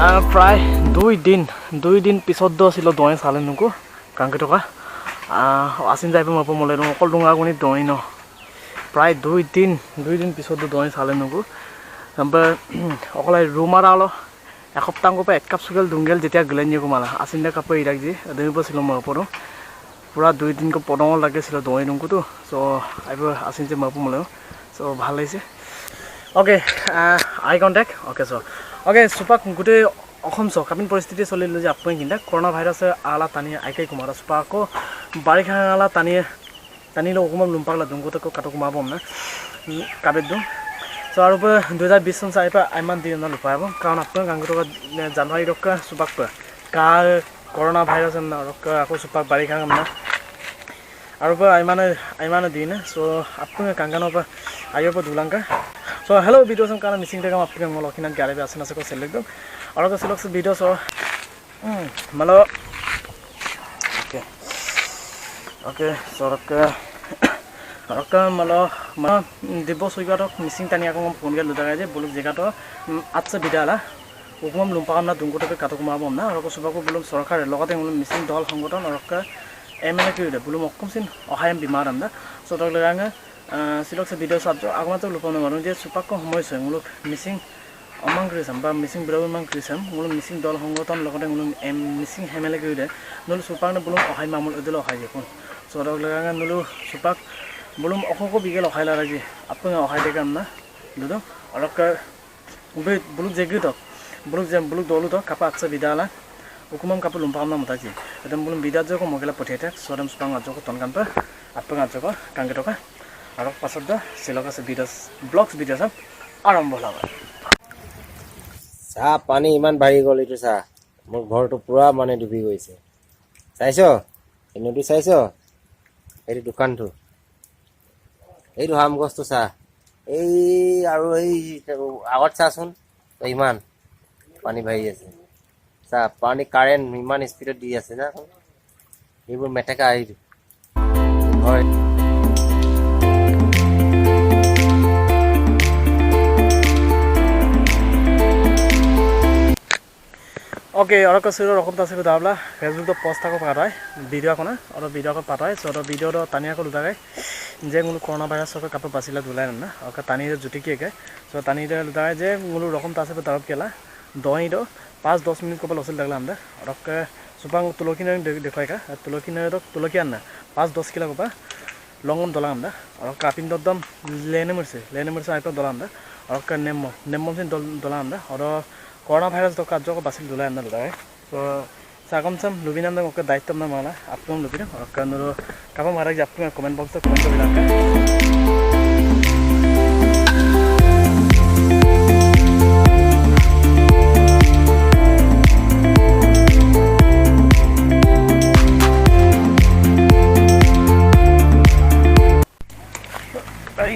প্ৰায় 2 দিন পিছত আছিল দৈ চালে নকো কাংকে টকা আসিন যাই মই মলে অকল ডুঙাগুনি দৈ ন প্ৰায় 2 দিন পিছত দৈ চালে নকো অকল ৰুমাৰ আলো এসপ্তাহ পৰা এক কাপ চুগেল দুংগেল যেতিয়া গলেন মালা আসিন দা কাপড় ইরাক যে দৈছিল মই ওপৰো পুরা 2 দিন পদং লাগিছিল দৈ নকুতো সো আইব আসিন যে মই মলে সো ভাল লাগিছে okay I contact okay so okay সুপাক গুটে অসম চকাপিন পৰিস্থিতি চলিল যে আপুনি কিন্তু কৰোনা ভাইৰাসে আলা টানি আইকাই কুমাৰ সুপাকো বাৰিষা আলা টানিলে অকমান লুম্পাকলা দুংগতক কাটো কুমাবম না কাবেদ দুং সো আৰু 2020 চন চাই পা আইমান দিন লুপাব কাৰণ আপোনাৰ গাংগটক জানুৱাৰী ৰকা সুপাক কা কৰোনা ভাইৰাস না ৰকা আকৌ সুপাক বাৰিষা না আৰু আইমানে দিন সো আপোনাৰ কাংগানৰ পৰা আইৰ পৰা দুলাংকা সো হেল্ল ভিডিও সম কাৰণ মিসিং দেগাম আপোনাৰ মই লখিনাত গাড়ী আছে না সো সেলেক্ট দম আৰু তো সিলক্স ভিডিও সো মালো ওকে সো রকা মালো দিব সৈগাটক মিসিং টানি আকৌ ফোন গে লুদাগাই যে বলুক জেগাটো আচ্ছা বিদালা উকম লুম্পাকামনা দুংগটকে কাটো কুমাবম না আৰু সুবাকো বলুম সরকারে লগতে মিসিং দল সংগঠন রকা এমএলএ কিউদে বলুম অকমসিন অহায়ম বিমার আমদা সো তক লাগাঙ্গা সিলক্স ভিডিও সাবজো আগমাতো লুপানো মানো যে সুপাকো সময় মুলুক মিসিং অমাং ক্রিসাম বা মিসিং ব্রাউমান ক্রিসাম মুলুক মিসিং দল সংগঠন লগতে মুলুক মিসিং এমএলএ কিউদে নুলু সুপাকনে বলুম অহাই মামুল এদল অহাই যেখন সো তক লাগাঙ্গা নুলু সুপাক বলুম অককো বিগেল অহাই লারা যে আপনি অহাই দেগাম না দুদো অলকা বলুক জেগিতক buluk dolu to kapa atsa bidala hukumam kapa lumpam na mutaji edam bulum bidat joko mogela pothete sodam spang ajoko tonkan pa apang ajoko kange toka arok pasot da siloka se videos blogs videos sab arambho laga sa pani iman bhari gol itu sa mor ghor to pura mane dubi goise saiso enudu saiso ei dukan tu ei ham gosto sa ei aru ei agot sa sun to iman পানী ভাই আছে সা পানী current ইমান স্পিডত দি আছে না এইবোৰ মেটেকা আহি হয় ওকে আৰু কসিৰো ৰকম আছে দাবলা ফেসবুক তো পোস্ট থাকো পাঠায় ভিডিও কোনা আৰু ভিডিও কো পাঠায় সো ভিডিও তো টানিয়া কো লুদাগাই যে মুলু করোনা ভাইরাস ক কাপ বাসিলা দুলাই না আৰু টানি জুটি কি কে সো টানি লুদাগাই যে মুলু ৰকম আছে দারব কেলা দই দো 5-10 মিনিট কপল লছিল লাগলা আমরা রক সুপাং তুলকি না দেখাই কা তুলকি আনা 5-10 কিলো কপা লঙ্গন দলা আমরা আর কাপিন দদম লেনে মরছে আইপা দলা আমরা আর নেমম সিন দলা আমরা আর করোনা ভাইরাস তো কাজ को বাসিল দুলাই আনা লুদাই তো সাগম সাম লুবিনাম দম ওকে দায়িত্ব না মালা আপন লুবিনা আর কানুরো কাপা মারা যে আপনি কমেন্ট বক্স কমেন্ট করে রাখা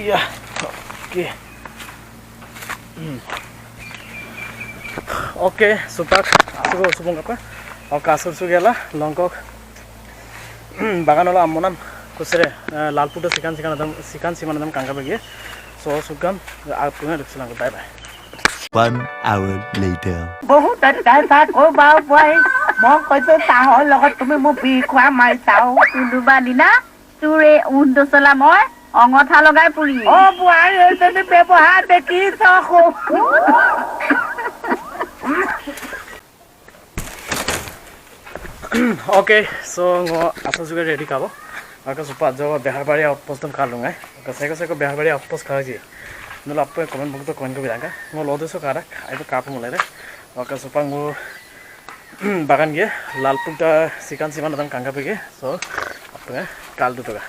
Iya, oke, oke, supak, aku supong apa? Oke, asur sugela, longkok, bagan olah amonam, kusere, lalputo sikan adam kangka bagi, so sugam, aku nggak lupa bye bye. 1 hour later. বহুত তাত ও বাও বই মক কইতো তাহল লগত তুমি মো বি খোৱা মাই তাও তুলুবালি না তুৰে উন্দ চলা মই অঙঠা লগাই পুৰি ও বুৱাই এজনী ব্যৱহাৰ দেখি চখো Oke, so ngo asal juga ready kabo. Aku supa jawa Beharbaari outpost tam kar lungai. Aku Beharbaari outpost kar ji. Nula apa komen buku to komen ko bilang ka. Ngo lodo so karak, ayo kapu mulai deh. Aku supa ngo bagan gye lalpur ta sikan siman adam kangka pege. So apa kal du to ka.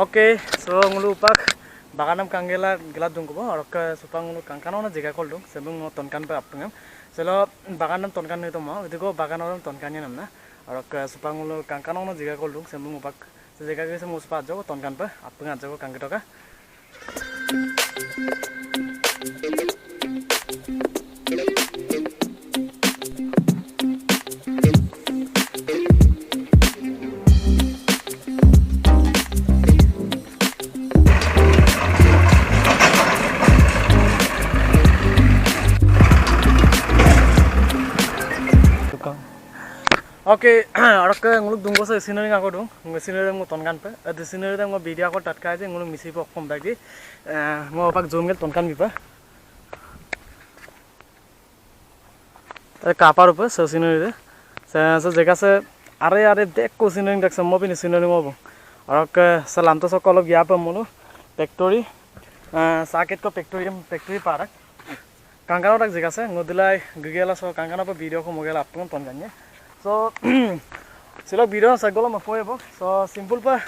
Oke, so ngelupak baganam kanggela gelat dung ko or ka supang ngulu kangkano na jiga kol dung sebung mo tonkan pa apungam selo baganam tonkan itu mo itu ko baganam tonkannya namna or ka supang ngulu kangkano na jiga kol dung sebung upak jiga ke semu supa jo tonkan pa apunga jo kangkito ka Oke, orang ke nguluk dungko se scenery aku dong, scenery mau tonkan pe, ada scenery mau video aku tatka aja nguluk misi pok kom lagi, mau pak zoom ngel tonkan bipa, kapar pe se scenery deh, se jaga se are dek ko scenery dek semua pini scenery mau bong, orang ke selantas aku kalau gya pe mulu, factory, sakit ko factory parak, kangkano tak jaga se ngudilai gugela so kangkano pe video aku mau gela apung tonkannya. So, sila video sa gola mafoy bo. So, simple pa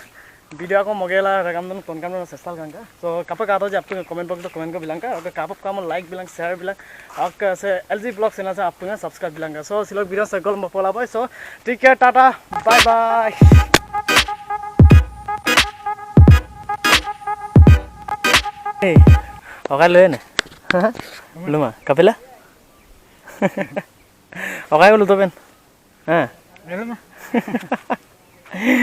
video ako mogela rakam don tonkan don sesal kangka. So, kapag ato je apko comment box to comment ko bilang ka. Agar kapag kamu like bilang share bilang. Agar se LG vlog channel sa apko subscribe bilang ka. So, sila video sa gola mafola boy. So, take care, tata, bye bye. Hey, okay lo ne? Belum ah? Kapela? Okay lo to ben.